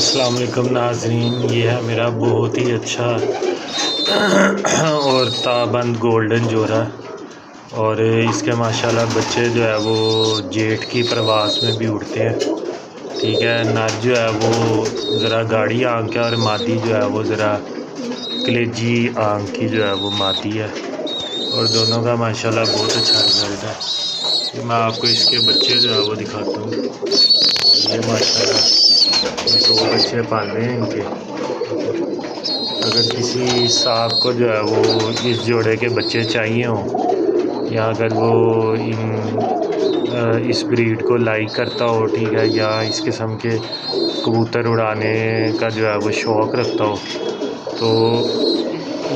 السلام علیکم ناظرین، یہ ہے میرا بہت ہی اچھا اور تابند گولڈن جوڑا، اور اس کے ماشاءاللہ بچے جو ہے وہ جیٹ کی پرواز میں بھی اڑتے ہیں۔ ٹھیک ہے، نر جو ہے وہ ذرا گاڑی آنکھ ہے اور مادی جو ہے وہ ذرا کلیجی آنکھ کی جو ہے وہ مادی ہے، اور دونوں کا ماشاءاللہ بہت اچھا رزلٹ ہے۔ یہ میں آپ کو اس کے بچے جو ہے وہ دکھاتا ہوں۔ یہ ماشاءاللہ دو بچے پالے ہیں ان کے۔ اگر کسی صاحب کو جو ہے وہ اس جوڑے کے بچے چاہیے ہوں، یا اگر وہ اس بریڈ کو لائک کرتا ہو، ٹھیک ہے، یا اس قسم کے کبوتر اڑانے کا جو ہے وہ شوق رکھتا ہو، تو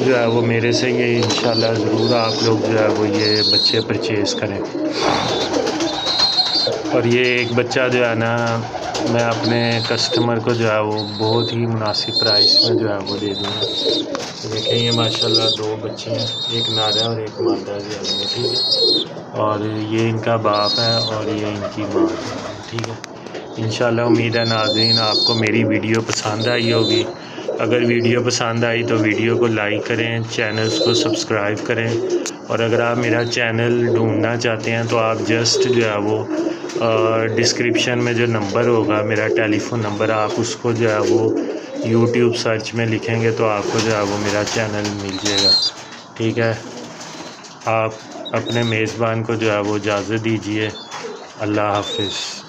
جو ہے وہ میرے سے یہ انشاءاللہ ضرور آپ لوگ جو ہے وہ یہ بچے پرچیز کریں۔ اور یہ ایک بچہ جو ہے نا، میں اپنے کسٹمر کو جو ہے وہ بہت ہی مناسب پرائس میں جو ہے وہ دے دوں گا۔ دیکھیں یہ ماشاءاللہ دو بچے ہیں، ایک نر ہے اور ایک مادہ جو ہے وہ، ٹھیک ہے، اور یہ ان کا باپ ہے اور یہ ان کی ماں ہے، ٹھیک ہے۔ انشاءاللہ امید ہے ناظرین آپ کو میری ویڈیو پسند آئی ہوگی۔ اگر ویڈیو پسند آئی تو ویڈیو کو لائک کریں، چینلز کو سبسکرائب کریں، اور اگر آپ میرا چینل ڈھونڈنا چاہتے ہیں تو آپ جسٹ جو ہے وہ ڈسکرپشن میں جو نمبر ہوگا میرا ٹیلی فون نمبر، آپ اس کو جو ہے وہ یوٹیوب سرچ میں لکھیں گے تو آپ کو جو ہے وہ میرا چینل مل جائے گا، ٹھیک ہے۔ آپ اپنے میزبان کو جو ہے وہ اجازت دیجیے۔ اللہ حافظ۔